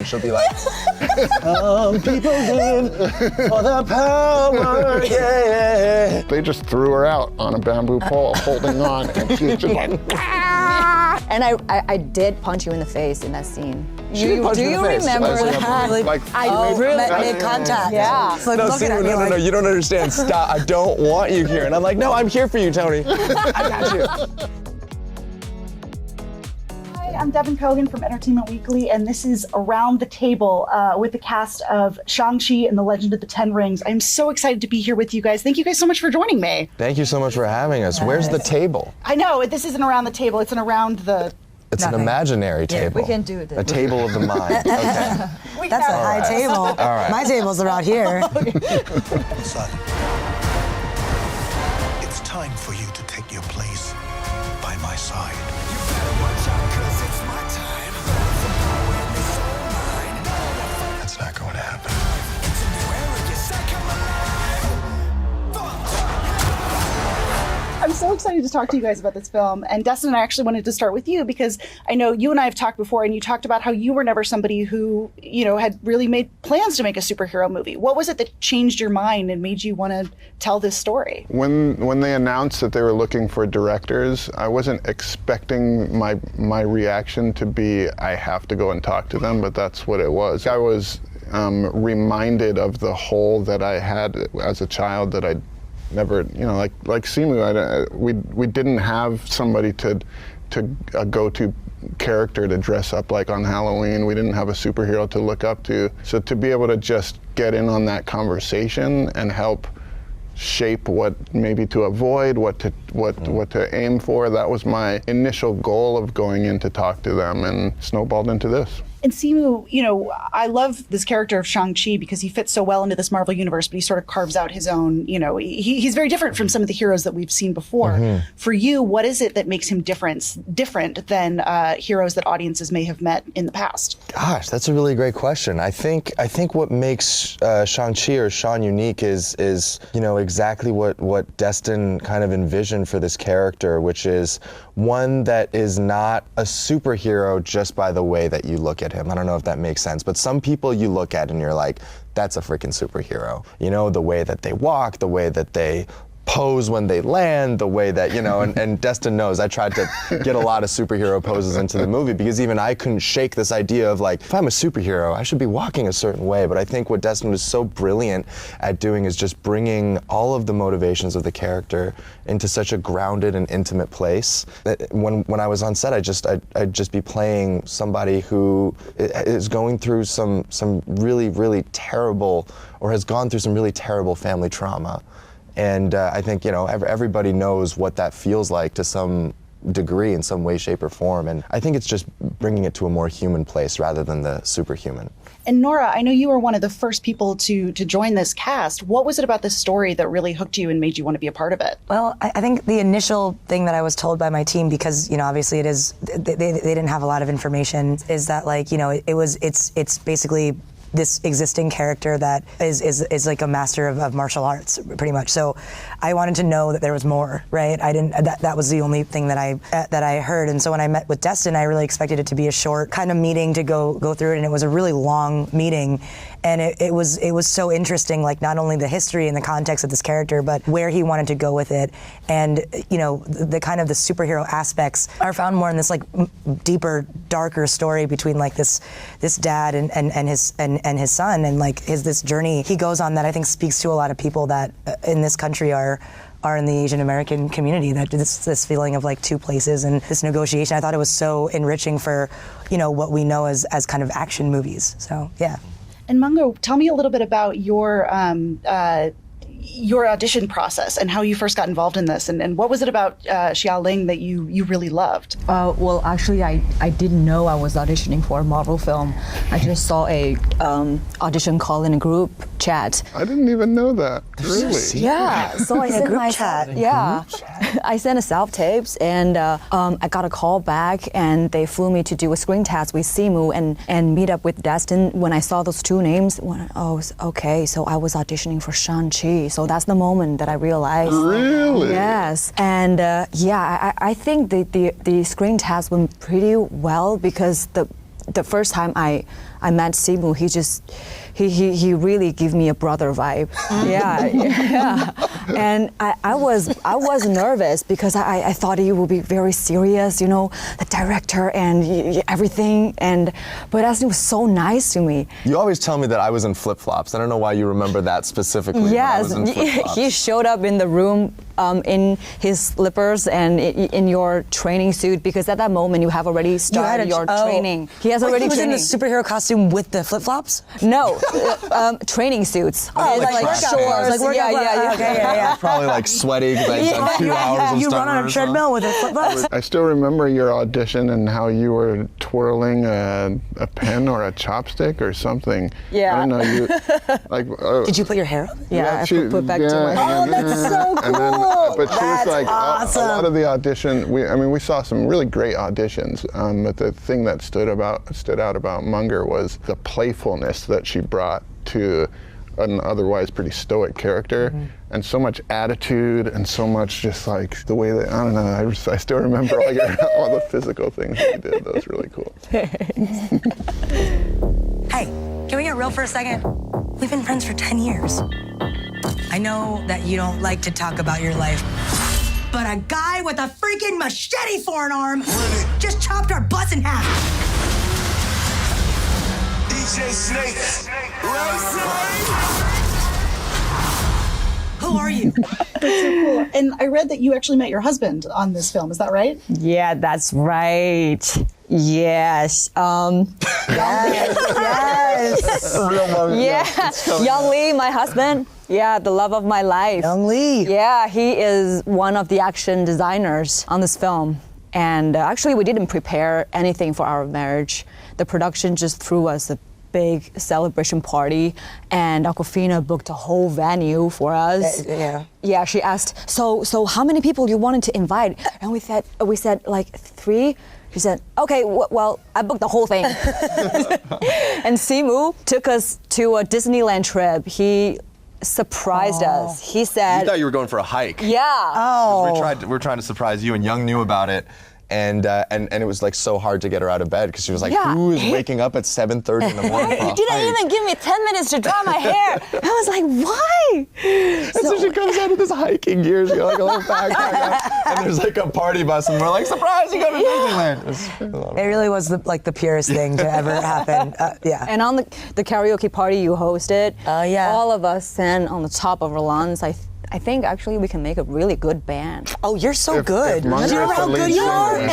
She'll be like, some people live for the power, yeah. They just threw her out on a bamboo pole, holding on, and she's just like, ah! And I did punch you in the face in that scene. She did punch do me in you the face. remember that? Made contact. Yeah. It's like, no, looking at me no, like, you don't understand. Stop, I don't want you here. And I'm like, no, I'm here for you, Tony. I got you. Hi, I'm Devin Kogan from Entertainment Weekly, and this is Around the Table with the cast of Shang-Chi and the Legend of the Ten Rings. I'm so excited to be here with you guys. Thank you guys so much for joining me. Thank you so much for having us. Where's the table? I know, this isn't around the table, it's an around the... It's an imaginary table. we can do this. A table of the mind. Okay. that's a high table. All right. My table's around here. Son, it's time for you to take your place by my side. That's not going to happen. I'm so excited to talk to you guys about this film. And Destin, I actually wanted to start with you because I know you and I have talked before, and you talked about how you were never somebody who, had really made plans to make a superhero movie. What was it that changed your mind and made you want to tell this story? When they announced that they were looking for directors, I wasn't expecting my reaction to be, I have to go and talk to them, but that's what it was. I was reminded of the hole that I had as a child that I never, like Simu, we didn't have somebody to a go-to character to dress up like on Halloween. We didn't have a superhero to look up to. So to be able to just get in on that conversation and help shape what maybe to avoid, what to aim for, that was my initial goal of going in to talk to them, and snowballed into this. And Simu, I love this character of Shang-Chi because he fits so well into this Marvel universe, but he sort of carves out his own, he's very different from some of the heroes that we've seen before. Mm-hmm. For you, what is it that makes him different than heroes that audiences may have met in the past? Gosh, that's a really great question. I think what makes Shang-Chi or Sean unique is exactly what Destin kind of envisioned for this character, which is one that is not a superhero just by the way that you look at him. I don't know if that makes sense, but some people you look at and you're like, that's a freaking superhero. The way that they walk, the way that they pose when they land, the way that, and Destin knows I tried to get a lot of superhero poses into the movie because even I couldn't shake this idea of like, if I'm a superhero, I should be walking a certain way. But I think what Destin was so brilliant at doing is just bringing all of the motivations of the character into such a grounded and intimate place. That when I was on set, I'd just be playing somebody who is going through some really, really terrible, or has gone through some really terrible family trauma. And I think, everybody knows what that feels like to some degree in some way, shape, or form. And I think it's just bringing it to a more human place rather than the superhuman. And Nora, I know you were one of the first people to join this cast. What was it about this story that really hooked you and made you want to be a part of it? Well, I think the initial thing that I was told by my team, because, obviously they didn't have a lot of information, is that it's basically this existing character that is like a master of martial arts, pretty much. So I wanted to know that there was more, right? That was the only thing that I heard. And so when I met with Destin, I really expected it to be a short kind of meeting to go through it, and it was a really long meeting. And it was so interesting, like not only the history and the context of this character, but where he wanted to go with it. And the kind of the superhero aspects are found more in this like deeper, darker story between like this dad and his son, and like this journey he goes on that I think speaks to a lot of people that in this country are in the Asian American community, that this feeling of like two places and this negotiation. I thought it was so enriching for what we know as kind of action movies. So yeah. And Mungo, tell me a little bit about your audition process and how you first got involved in this, and what was it about Xiaoling that you really loved? Well, actually, I didn't know I was auditioning for a Marvel film. I just saw a audition call in a group chat. I didn't even know that. Really? Yeah. So I sent my chat. Yeah. I sent a self-tapes, and I got a call back, and they flew me to do a screen test with Simu and meet up with Destin. When I saw those two names, okay, so I was auditioning for Shang-Chi. So that's the moment that I realized. Really? Yes. And I think the screen test went pretty well, because the first time I I met Simu, he really gave me a brother vibe. Yeah. And I was nervous because I thought he would be very serious, the director and everything. But Destin was so nice to me. You always tell me that I was in flip-flops. I don't know why you remember that specifically. Yes, he showed up in the room in his slippers and in your training suit because at that moment you have already started your training. He has already He was training. in the superhero costume with the flip-flops? No, training suits. like shorts. Yeah. Probably like sweaty because I done 2 hours of You run on a treadmill with a flip-flops? I still remember your audition and how you were twirling a pen or a chopstick or something. Yeah. I don't know, you like. Did you put your hair up? Yeah, I put back to my Oh, that's so cool. And then, but she was That's like, awesome. a lot of the audition. We saw some really great auditions. But the thing that stood out about Meng'er was the playfulness that she brought to an otherwise pretty stoic character, and so much attitude, and so much just like the way that, I don't know, I still remember all the physical things that you did. That was really cool. Hey, can we get real for a second? We've been friends for 10 years. I know that you don't like to talk about your life, but a guy with a freaking machete for an arm just chopped our butts in half. DJ Snake. Who are you? And I read that you actually met your husband on this film. Is that right? Yeah, that's right. Yes. Yes. Yeah. Young Lee, my husband. Yeah, the love of my life. Young Lee. Yeah, he is one of the action designers on this film. And actually, we didn't prepare anything for our marriage. The production just threw us a big celebration party, and Awkwafina booked a whole venue for us. Yeah, she asked, so how many people you wanted to invite? And we said like 3. She said, okay, well, I booked the whole thing. And Simu took us to a Disneyland trip. He surprised us. He said, You thought you were going for a hike. yeah. Oh. We were trying to surprise you, and Young knew about it. And it was like so hard to get her out of bed because she was like, Yeah. who is waking up at 7:30 in the morning? He didn't even give me 10 minutes to dry my hair. I was like, why? And so she comes out of this hiking gear, she got like a little backpack on, and there's like a party bus, and we're like, surprise, you go to Disneyland. It really was the purest thing to ever happen. Yeah. And on the karaoke party you hosted, yeah. all of us sang on the top of our lungs. I think actually we can make a really good band. Oh, you're so good. Do you Meng'er remember is how the good lead you are? singer.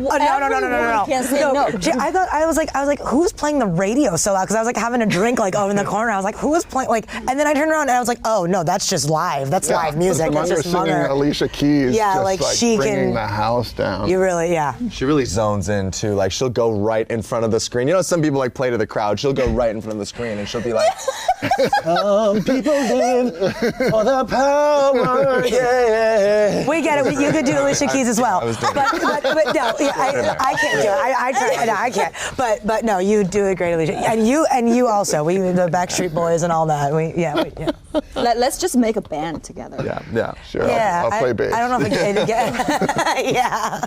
No. Can't say no. Gee, I was like, who's playing the radio so loud? Because I was like having a drink like in the corner. I was like, who is playing and then I turned around and I was like, oh no, that's just live. That's live music. That's Meng'er just singing Meng'er. Alicia Keys, Yeah, just like, she bringing can- the house down. You really, yeah. She really zones in too. Like she'll go right in front of the screen. You know, some people like play to the crowd. She'll go right in front of the screen and she'll be like, Some people live for the power, yeah. We get it. You could do Alicia Keys as well. I was doing but no, yeah, I can't do it. I try. No, I can't. But no, you do a great Alicia. And you also. We the Backstreet Boys and all that. Yeah. Let's just make a band together. yeah. Sure, Yeah, I'll play bass. I don't know if I can. Yeah.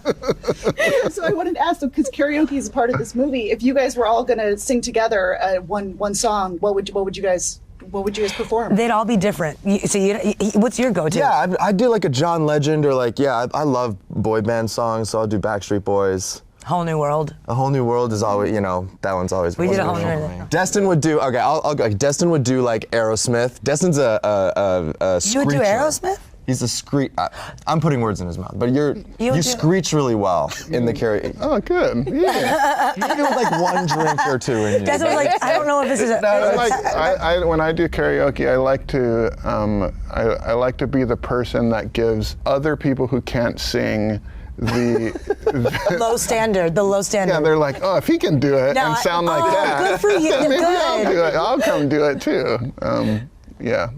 So I wanted to ask, because karaoke is a part of this movie, if you guys were all going to sing together one song, what would you guys perform? They'd all be different. What's your go-to? Yeah, I do like a John Legend or like, I love boy band songs, so I'll do Backstreet Boys. Whole New World. A Whole New World is always, that one's always. We did A Whole New wonderful World. for me. Destin would do. Okay, I'll go. Destin would do like Aerosmith. Destin's a You would do screecher. Aerosmith? He's a screech. I'm putting words in his mouth, but you screech really well in the karaoke. Oh, good. Yeah. You can do like one drink or two in you. Destin was like, I don't know if this is. When I do karaoke, I like to be the person that gives other people who can't sing the low standard. Yeah, they're like, oh, if he can do it and sound like that, good for you. then maybe I'll Good. do it. I'll come do it too. Yeah,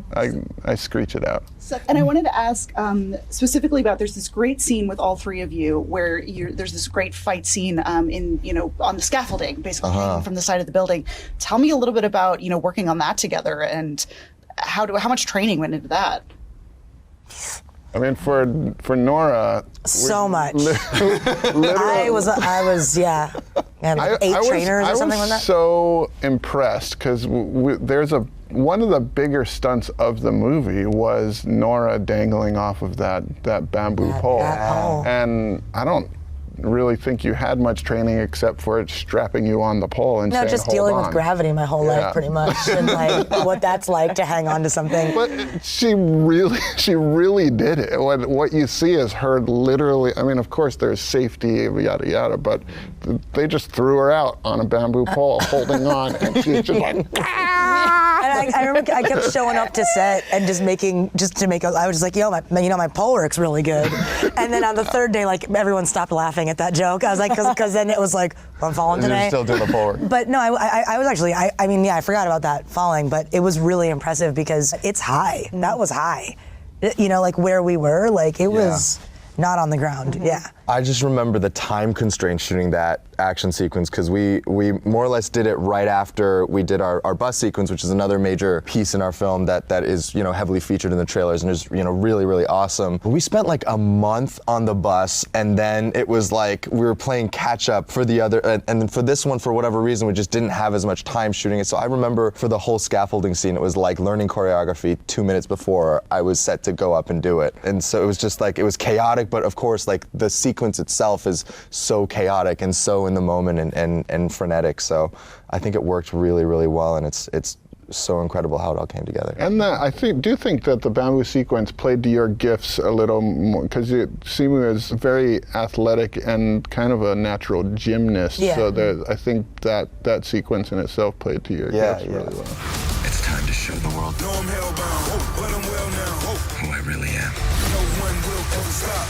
I screech it out. And I wanted to ask specifically about, there's this great scene with all 3 of you where there's this great fight scene on the scaffolding, basically hanging from the side of the building. Tell me a little bit about working on that together and how much training went into that. I mean, for Nora, So much. I was, yeah. And like 8 trainers or something like that. I was so impressed because one of the bigger stunts of the movie was Nora dangling off of that bamboo pole. And I don't really think you had much training except for it strapping you on the pole and saying, just hold dealing on. with gravity my whole life, pretty much, and like what that's like to hang on to something. But she really did it. What you see is her literally, I mean, of course there's safety, yada yada, but they just threw her out on a bamboo pole holding on, and she's just like, And I remember I kept showing up to set and I was just like, my pole works really good. And then on the 3rd day, like everyone stopped laughing at that joke. I was like, because then it was like, I'm falling today. You're still doing the pole work. But no, I was actually, I forgot about that falling, but it was really impressive because it's high. That was high. You know, like where we were, like it was not on the ground. Yeah. I just remember the time constraint shooting that action sequence because we more or less did it right after we did our bus sequence, which is another major piece in our film that is heavily featured in the trailers and is really, really awesome. We spent like a month on the bus, and then it was like we were playing catch up for the other, and then for this one, for whatever reason, we just didn't have as much time shooting it. So I remember for the whole scaffolding scene, it was like learning choreography 2 minutes before I was set to go up and do it. And so it was just like, it was chaotic, but of course like the sequence itself is so chaotic and so in the moment and frenetic. So I think it worked really, really well, and it's so incredible how it all came together. And I do think that the bamboo sequence played to your gifts a little more, because Simu is very athletic and kind of a natural gymnast. Yeah. So I think that sequence in itself played to your gifts really well. It's time to show the world. No, I'm hellbound, but I'm well now. Who I really am. No one will ever stop.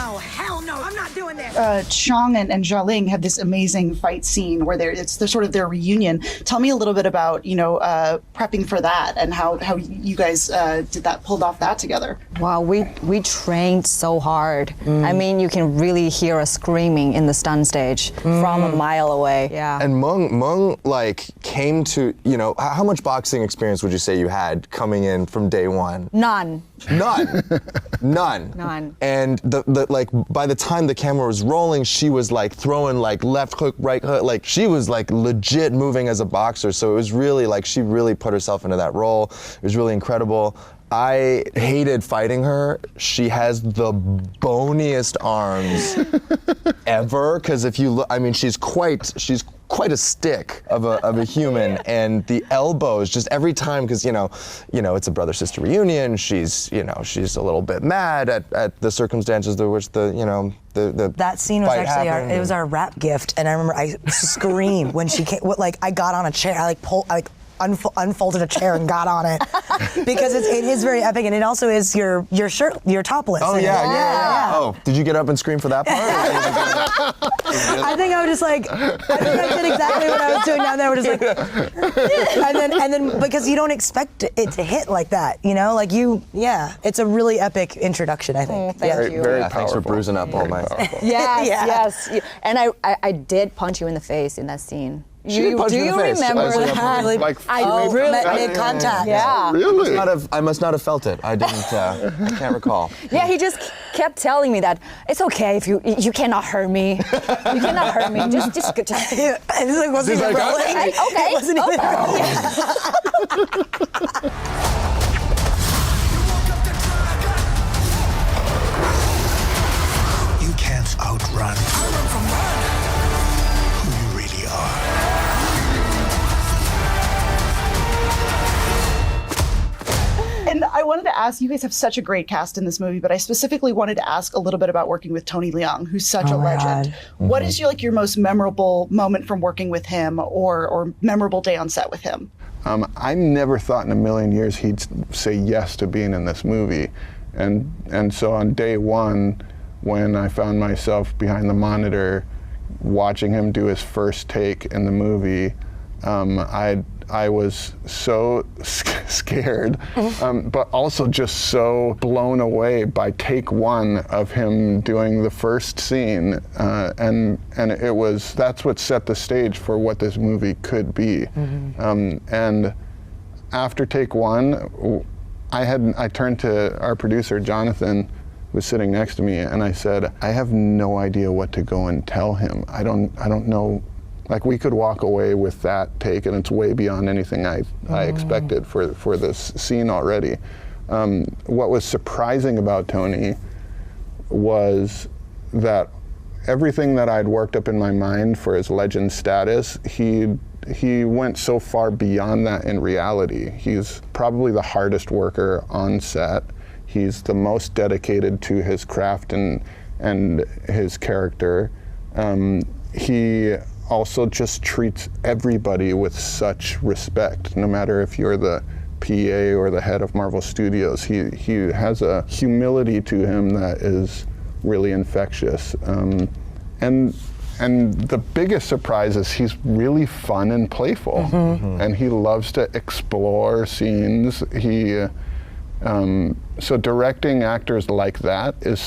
Oh, hell no, I'm not doing this. Chieng and Xiaoling have this amazing fight scene where it's sort of their reunion. Tell me a little bit about, prepping for that and how you guys pulled off that together. Wow, we trained so hard. I mean, you can really hear us screaming in the stun stage from a mile away. Yeah. And Meng like came to, how much boxing experience would you say you had coming in from day one? None. None. And the like by the time the camera was rolling, she was like throwing like left hook, right hook, like she was like legit moving as a boxer. So it was really like she really put herself into that role. It was really incredible. I hated fighting her. She has the boniest arms ever. Because if you look, I mean, she's quite a stick of a human, and the elbows just every time, because it's a brother sister reunion. She's a little bit mad at the circumstances through which the that scene was actually it was our rap gift, and I remember I screamed when she came. Like I got on a chair, I unfolded a chair and got on it because it is very epic, and it also is your shirt, you're topless. Oh yeah. Oh, did you get up and scream for that part? I think I was just like, I did exactly what I was doing down there. We're just like, and then because you don't expect it to hit like that, it's a really epic introduction, I think. Thank you. Very Thanks for bruising up all my. Yes. And I did punch you in the face in that scene. She did punch me in the face. Remember that? I made contact. Yeah. Really? I must not have felt it. I didn't. I can't recall. Yeah, he just kept telling me that it's okay if you cannot hurt me. You cannot hurt me. Just. And it wasn't even rolling. Okay. It wasn't even rolling. You can't outrun who you really are. And I wanted to ask, you guys have such a great cast in this movie, but I specifically wanted to ask a little bit about working with Tony Leung, who's such a legend. What is your most memorable moment from working with him or memorable day on set with him? I never thought in a million years he'd say yes to being in this movie. And so on day one, when I found myself behind the monitor watching him do his first take in the movie, I was so scared, but also just so blown away by take one of him doing the first scene, and that's what set the stage for what this movie could be. And after take one, I turned to our producer Jonathan, who was sitting next to me, and I said, I have no idea what to go and tell him. I don't know. Like, we could walk away with that take, and it's way beyond anything I expected for this scene already. What was surprising about Tony was that everything that I'd worked up in my mind for his legend status, he went so far beyond that in reality. He's probably the hardest worker on set. He's the most dedicated to his craft and his character. He also just treats everybody with such respect, no matter if you're the PA or the head of Marvel Studios. He has a humility to him that is really infectious. And the biggest surprise is he's really fun and playful, and he loves to explore scenes. So directing actors like that is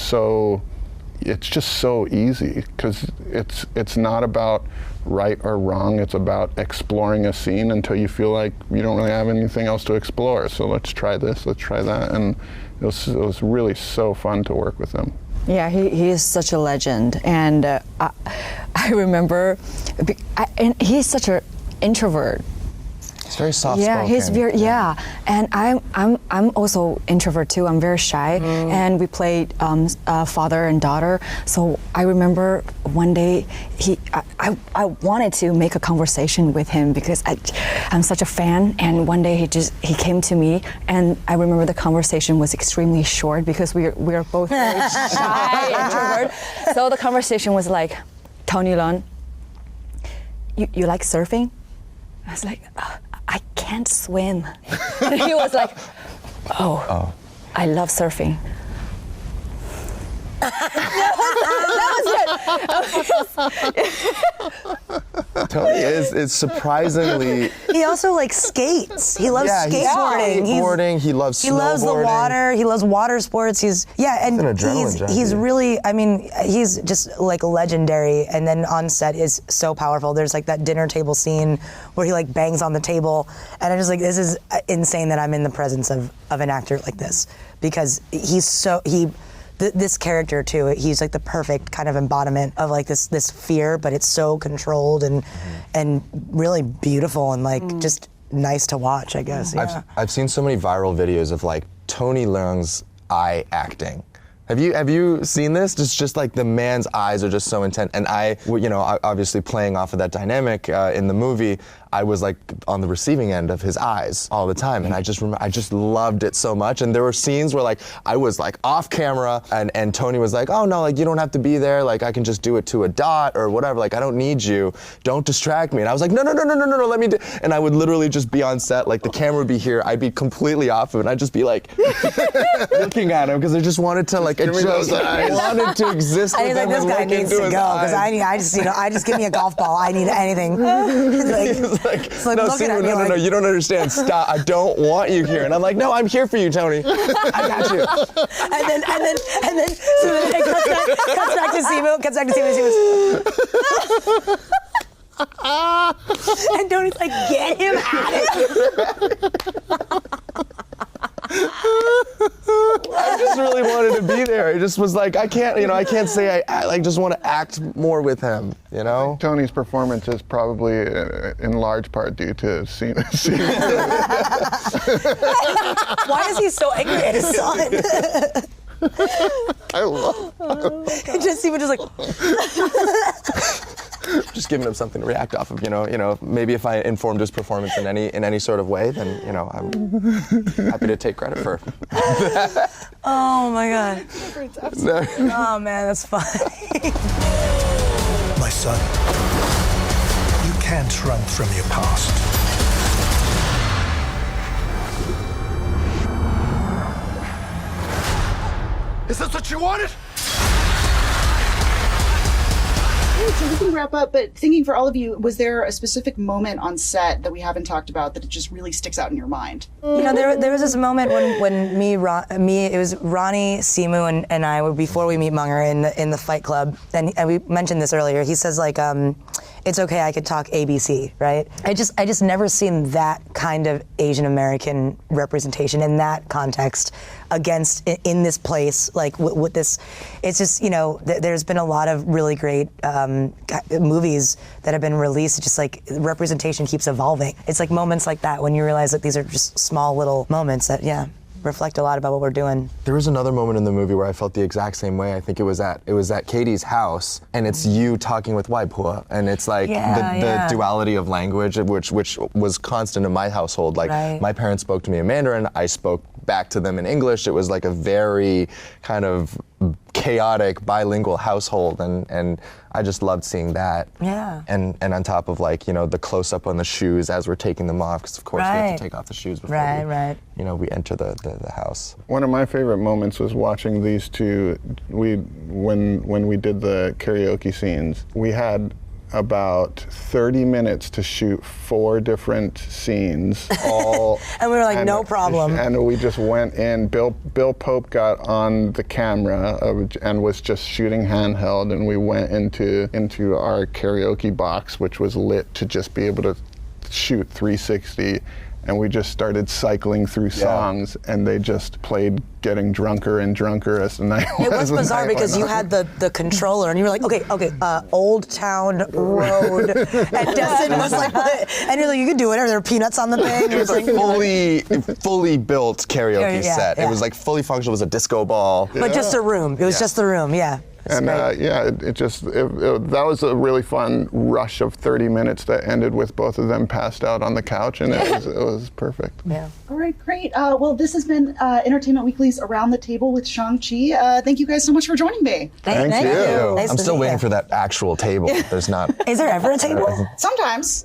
it's just so easy, because it's not about right or wrong. It's about exploring a scene until you feel like you don't really have anything else to explore. So let's try this, let's try that, and it was really so fun to work with him. Yeah, he is such a legend, and I remember, and he's such an introvert. He's very soft-spoken. Yeah, he's very and I'm also introvert too. I'm very shy, and we played father and daughter. So I remember one day I wanted to make a conversation with him because I'm such a fan. And one day he came to me, and I remember the conversation was extremely short because we are both very shy introvert. So the conversation was like, Tony Leung, you like surfing? I was like, I can't swim. And he was like, oh, I love surfing. that was it. Tony is surprisingly. He also like skates. He loves skateboarding. He loves snowboarding. He loves the water. He loves water sports. He's an adrenaline junkie. He's really. I mean, he's just like legendary. And then on set is so powerful. There's like that dinner table scene where he like bangs on the table, and I'm just like, this is insane that I'm in the presence of an actor like this, because this character too, he's like the perfect kind of embodiment of like this fear, but it's so controlled and really beautiful and like just nice to watch, I guess. Yeah. I've seen so many viral videos of like Tony Leung's eye acting. Have you seen this? It's just like the man's eyes are just so intense, and obviously playing off of that dynamic in the movie, I was like on the receiving end of his eyes all the time, and I just loved it so much. And there were scenes where like I was like off camera, and Tony was like, oh no, like you don't have to be there, like I can just do it to a dot or whatever, like I don't need you, don't distract me. And I was like, no, let me do. And I would literally just be on set, like the camera would be here, I'd be completely off of it, and I'd just be like looking at him because I just wanted to like wanted to exist with him. I was like, this guy needs to go because I just give me a golf ball. I need anything. No, Simu, you don't understand. Stop. I don't want you here. And I'm like, no, I'm here for you, Tony. I got you. and then so then it cuts back to Simu. And Tony's like, get him out of here. I just really wanted to be there. It just was like, I can't say I like just want to act more with him, you know? Tony's performance is probably in large part due to Simu. Why is he so angry at his son? I love it. Just Simu just like just giving him something to react off of, you know. Maybe if I informed his performance in any sort of way, then I'm happy to take credit for that. Oh my God. Oh man, that's funny. My son, you can't run from your past. Is this what you wanted? right, so we can wrap up, but thinking for all of you, was there a specific moment on set that we haven't talked about that it just really sticks out in your mind? You know, there was this moment when me, it was Ronny, Simu, and I, before we meet Meng'er in the fight club, and we mentioned this earlier, he says like, it's okay, I could talk ABC, right? I just never seen that kind of Asian American representation in that context against, in this place, like with this, it's just, you know, there's been a lot of really great movies that have been released, it's just like representation keeps evolving. It's like moments like that when you realize that these are just small little moments that, yeah, reflect a lot about what we're doing. There was another moment in the movie where I felt the exact same way. I think it was at Katie's house, and it's you talking with Waipua, and it's like the duality of language, which was constant in my household. Like my parents spoke to me in Mandarin, I spoke back to them in English. It was like a very kind of chaotic bilingual household, and I just loved seeing that. Yeah. And on top of, like, you know, the close up on the shoes as we're taking them off, because of course we have to take off the shoes before we enter the house. One of my favorite moments was watching these two. When we did the karaoke scenes, we had about 30 minutes to shoot 4 different scenes, all and we were like, no problem. And we just went in. Bill Pope got on the camera and was just shooting handheld, and we went into our karaoke box, which was lit to just be able to shoot 360. And we just started cycling through songs, and they just played getting drunker and drunker as the night went. It was bizarre because you had the controller, and you were like, okay, Old Town Road, and Destin was like, and you're like, you can do it. Are there peanuts on the thing? It was like fully built karaoke set. It was like fully functional. It was a disco ball. But just a room. It was just the room, yeah. And that was a really fun rush of 30 minutes that ended with both of them passed out on the couch, and it was perfect. Yeah. All right, great. Well, this has been Entertainment Weekly's Around the Table with Shang-Chi. Thank you guys so much for joining me. Thank you. I'm still waiting for that actual table. There's not. Is there ever a table? Sometimes.